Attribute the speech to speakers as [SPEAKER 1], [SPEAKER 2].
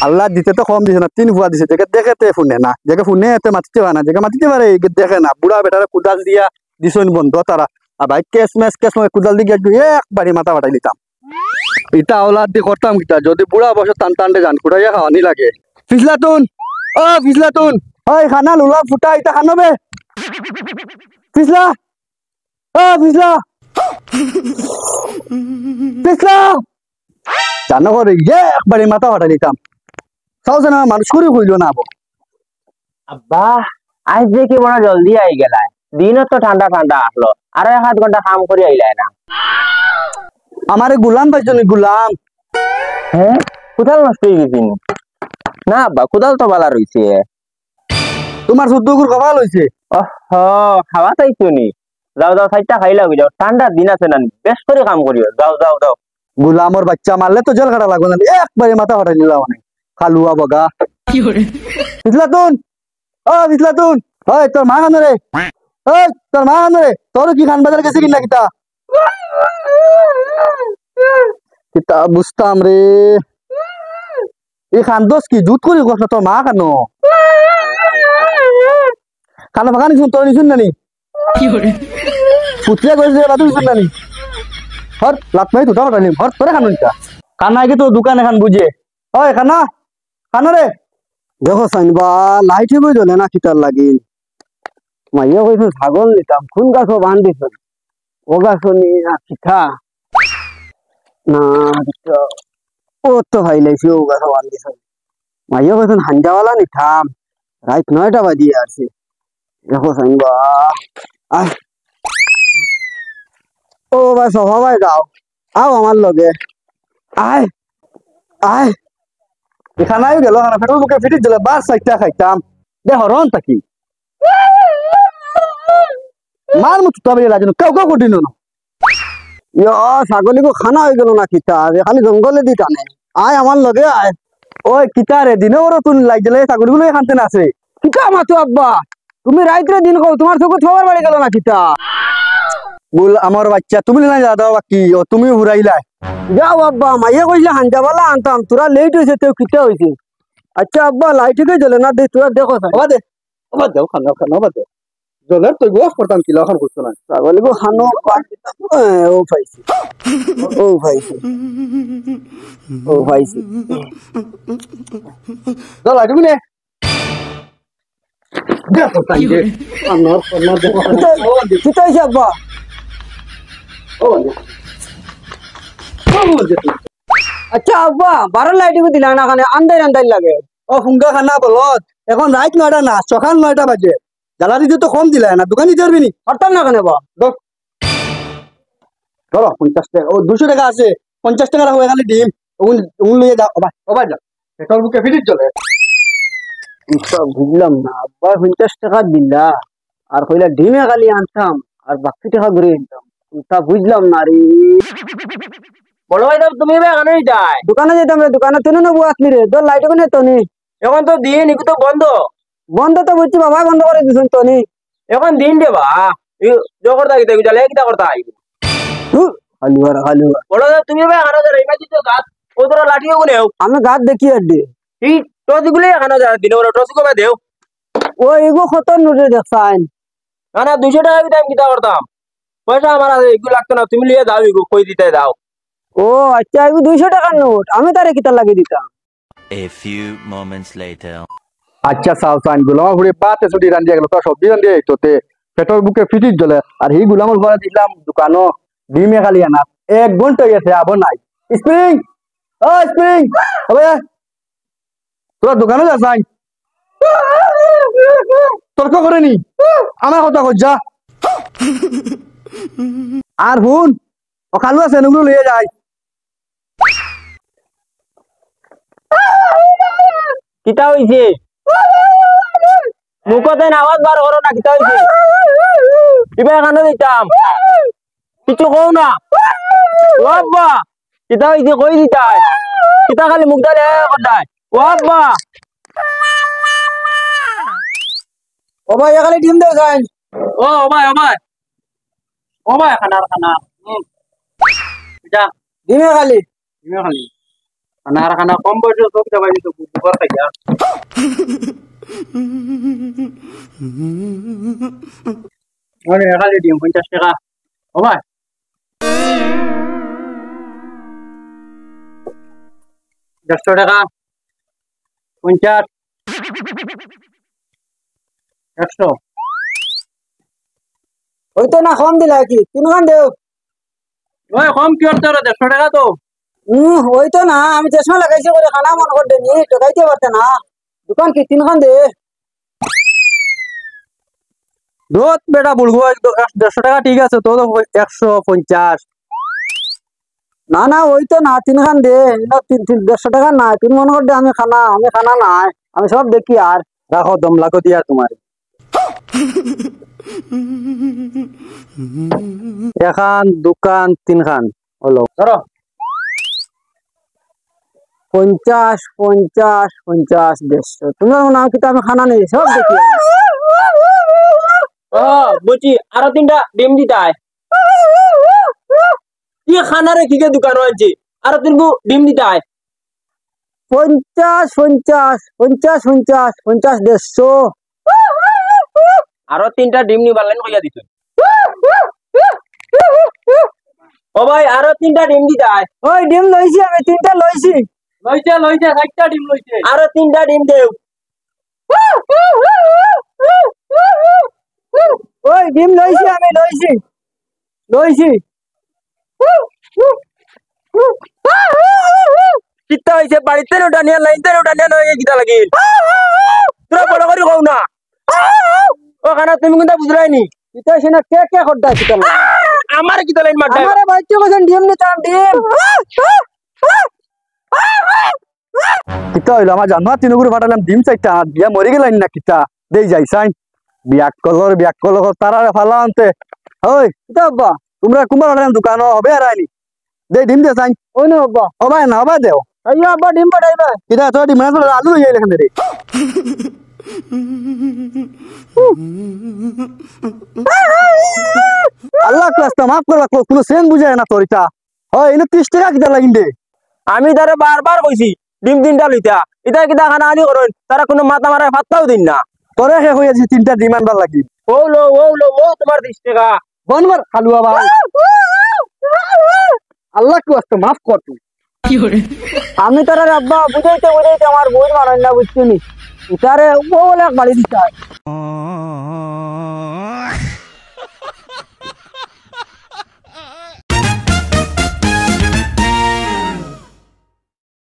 [SPEAKER 1] আল্লাহ দিতে তো কম দিছে না, 3 ফুয়া দিছে। যেকে দেখেতে শুনে না, যেকে শুনে এতে মাতিতে পারে না, যেকে মাতিতে পারে একে দেখে না। বুড়া বেটারে কুদাল দিয়া দিছন বন্ধ তারা। আর ভাই কেস কুদাল দিয়ে একবারে মাথা ফাটাই দিতাম। ইটা ওলাদ দিয়ে করতাম কিটা, যদি বুড়া বসে টান টানতে যান কুটাইয়া খাওয়ানি লাগে। ফিসলাতুন, ও ফিসলাতুন, ওই খানা লুলা ফুটা ইটা খানবে। ফিসলা, ও ফিসলা, ফিসলা। জানো করে একবারে মাথা ফাটাই দিতাম। চাও না মানুষ করে হইল না আবো।
[SPEAKER 2] আব্বা আজ যে কি বড় জলদি আই গেলায়, দিনও তো ঠান্ডা ঠান্ডা আসলো, আরো 1 ঘন্টা কাম করে আইলাই না।
[SPEAKER 1] আমারে গুলাম পাইছনি গুলাম।
[SPEAKER 2] হ্যাঁ কোদাল নষ্ট হয়ে গেছি না আব্বা, কোদাল তো বালা রইছে।
[SPEAKER 1] তোমার সুদ্দগুর কপাল হইছে।
[SPEAKER 2] খাওয়া চাইছো নি? যাও যাও সাইডটা খাই লাগি যাও, ঠান্ডার দিন আছে না, বেশ করে কাম করিও। যাও যাও যাও।
[SPEAKER 1] গুলামর বাচ্চা মারলে তো জেল কাটা লাগবে না, একবারে মাথা ফাটাই দিলাম অনেক খালুয়া বগা। ফিসলাতুন, ও ফিসলাতুন, ওই তোর মা কানে রে, ওই তোর মা কানে রে, তোর কি খান বাজার গেছে কিনা কিতা কিতা বুঝতাম রে। এই খান দোষ কি জুত করি কথা, তোর মা কানো খানা ফাঁকা নিছুন, তোর নিছুন নানি পুত্রিয়া করেছে বাদু নিছুন নানি। হর লাত মাই দুটা ফাটাইলি, হর তোরে খানো নিতা কানা কি তোর দোকান এখন বুঝে। ওই খানা খানা রে। দেখো সাইনবা লাইটে বই জ্বলে না কিতার লাগিল। মাইয়া কইছো ছাগল নিতাম, কোন গাছও বান্ধিছ ও গাছ নিয়ে কিথা না ও তো ভাই লাইছি ও গাছও বান্ধিছ। মাইয়া কইছো হান্ডাওয়ালা নিতাম, রাত 9টা বাজিয়ে আসছে। দেখো সাইনবা আয় ও ভাই সবাই যাও, আও আমার লগে আয় আয়। এখানে গেল না ফেটল বুকে ফিটিস দিলে বাস সাইটা খাইতাম। দেখ রন থাকি মার মতো তবে লাগে কেউ কেউ কঠিন না। ছাগলি কো খানা হয়ে গেল না কিতা খালি জঙ্গলে দি টানে। আয় আমার লগে আয়। ওই কিতা রে দিনে ওর তুন লাগ দিলে ছাগলি গুলো খানতে না আছে কিতা মাতো আব্বা, তুমি রাইতে দিন কও তোমার চোখে ছবার বাড়ি গেল না কিতা। বল আমার বাচ্চা তুমি না দাও বাকি ও তুমি হুরাইলা। যাও আব্বা, মাইয়া কইলে হান্ডাওয়ালা আনতাম, তোরা লেট হয়েছে তো কিতা হয়েছে। আচ্ছা আব্বা লাইট কে জ্বলে না দে, তোরা দেখো দে দেও খানা খানা দে জলের তো গোস করতাম কিলা খান করছো না ছাগলি গো খানো ও পাইছি ও পাইছি ও পাইছি। চল আইবি নে দেখো তাই দে আমার কোন দেখো কিতা হইছে আব্বা। ও আচ্ছা আব্বা 12 লাইট কো দিলা না কানে আন্দাই আন্দাই লাগে। ও ফুঙ্গা খানা বলত এখন রাত 9টা না সকাল 9টা বাজে, জ্বালানি তো কম দিলা না, দোকানে যাবি নি পারতাম না কেন বা ধরো 50 টাকা ও 200 টাকা আছে, 50 টাকা হয়ে গেলে ডিম ওগুন লিয়ে যাও। ওবাই যা পেট্রোল বুকে ফিরিস চলে। বুঝলাম না আব্বা 50 টাকা দিলা আর কইলা ডিমে খালি আনতাম আর বাকি টাকা ঘুরে আনতাম, তা বুঝলাম না রে।
[SPEAKER 2] বড় ভাই তুমি এখানে যাই
[SPEAKER 1] দোকানে যেতাম রে, দোকানে তুই নেবো আসলি রে, তোর লাইট ওখানে তো নি।
[SPEAKER 2] এখন তো দিন এগুলো তো বন্ধ।
[SPEAKER 1] বন্ধ তো বুঝছি বাবা, বন্ধ করে দিছেন তো নি।
[SPEAKER 2] এখন দিন দেবা জগর থাকি দেখি জালে কিটা করতে আইব
[SPEAKER 1] হালুয়ার হালুয়া।
[SPEAKER 2] বড় তুমি এখানে যাই ইমাজি তো গাছ ও তোরা লাঠিও গুনেও
[SPEAKER 1] আমি গাছ দেখি আর দে
[SPEAKER 2] এই টস গুলো এখানে যা দিন বড় টস কবে দেও।
[SPEAKER 1] ও এগো খতর নুরে দেখছাইন
[SPEAKER 2] না না 200 টাকা দিতে আমি কিটা করতাম, পয়সা আমার আছে এগুলো লাগতো না, তুমি লিয়ে দাও এগুলো কই দিতে দাও।
[SPEAKER 1] ও আচ্ছা এগো 200 টাকার নোট, আমি তারে কিটা লাগিয়ে দিতাম।
[SPEAKER 3] A few moments later.
[SPEAKER 1] আচ্ছা সাউসান গুলাম ঘুরে পাতে ছুটি রান দিয়ে গেল তো সবজি রান দিয়ে তোতে পেট্রোল বুকে ফিটিস জ্বলে আর এই গুলামর ঘরে দিলাম দোকানো ডিমে খালি আনা 1 ঘন্টা গেছে আবো নাই। স্প্রিং ও স্প্রিং ওবে তোরা দোকানে যাস তর্ক করে নি আমার কথা কই যা। আর হুন ও খালু আছে নগুলো লিয়ে যায়।
[SPEAKER 2] কিটা হইছে মুখতে আওয়াজ বার করো না, কিটা হইছে ইবা এখানে দিতাম কিছু কও না। ও আব্বা কিটা হইছে কই দিতাই, কিটা খালি মুখ দালে কটাই। ও আব্বা
[SPEAKER 1] ও ভাই খালি ডিম দেও যাই।
[SPEAKER 2] ও ভাই ও ভাই খানা খানা যা
[SPEAKER 1] ডিমে খালি
[SPEAKER 2] তুমি খালি খানা কম বয়সে চোখ যাবাই তো বুবার খাই যা ওরে খালি ডিম 50 টাকা ও ভাই 100 টাকা 50 100
[SPEAKER 1] ওই তো না কম দিলা কি তিনখান দেও
[SPEAKER 2] ওই কম কি করতে 100 টাকা তো
[SPEAKER 1] ওই তো না আমি চশমা লাগাইছি করে খানা মনে করতে নি টোকাইতে পারতে না দোকান কি তিনখান দে
[SPEAKER 2] দোত বেটা বলবো 150 টাকা ঠিক আছে তো 150
[SPEAKER 1] না না ওই তো না তিনখান দে না 150 টাকা না তুমি মনে করতে আমি খানা নাই আমি সব দেখি আর
[SPEAKER 2] রাখো দম লাগো দিয়া তোমার এখান দোকান তিনখান হলো ধরো
[SPEAKER 1] 50 50 50 150 তুমি নাও কি আমি খানা নেই সব দেখি
[SPEAKER 2] ও বুঝি আরো তিনটা ডিম দিতাই কি খানারে কি কে দোকান হয়েছে আরো তিনগু ডিম দিতাই
[SPEAKER 1] 50 50 50 50 50 150
[SPEAKER 2] আরো তিনটা ডিম নিবার লাইন কইয়া দিছ ও ভাই আরো তিনটা ডিম দিতাই
[SPEAKER 1] ওই ডিম লইছি আমি তিনটা লইছি
[SPEAKER 2] লইছে 60টা ডিম লইছে আরো তিনটা ডিম দেও
[SPEAKER 1] ওই ডিম লইছি আমি লইছি
[SPEAKER 2] কিতা হইছে বাড়িতে ওটা নিয়ে লাইনতে ওটা নিয়ে নয় কিতা লাগিল তোরা বড় করে কও না ও খানা তুমি কিন্তু বুঝরাইনি
[SPEAKER 1] এটা সেনা কে কে করদা কিতা
[SPEAKER 2] আমার কিতা লাইন মারতা
[SPEAKER 1] আমারে বাচ্চা কোন ডিম নিতাম ডিম কিতা হইলো আমার জানো তিনগুলো ফাটালাম ডিম চাইতা বিয়া মরি গেলাম না কিতা দেই যাই সাইন বিয়াক কলর তারারে ফালা আনতে ওই কিতা আব্বা তোমরা কুমার আড়াম দোকান হবে আর আইনি দে ডিম দে সাইন ওই না আব্বা হবে না হবে দেও আইয়া আব্বা ডিম পাঠাইবা কিতা তো ডিম না আলু লই আইলে খান রে আল্লাহ ক্লাসটা মাফ করবা কোনো সেন বুঝায় না তোরিটা হয় এনে 30 টাকা কিতা লাগিন দে
[SPEAKER 2] আমি তারে বারবার কইছি ডিম তিনটা লইতা এটা কিতা খানা আনি করুন তারা কোনো মাথা মারায় ফাত্তাও দিন না
[SPEAKER 1] তোরে হে হইয়াছি তিনটা ডিম আনবার লাগি
[SPEAKER 2] ও তোমার 30 টাকা
[SPEAKER 1] বনবার খালুয়া ভাই আল্লাহ ক্লাসটা মাফ কর তুই আমি তারা আব্বা বুঝাইতে আমার বই মারাই না বুঝছিনি ইতারে বলে বাড়ি দিতে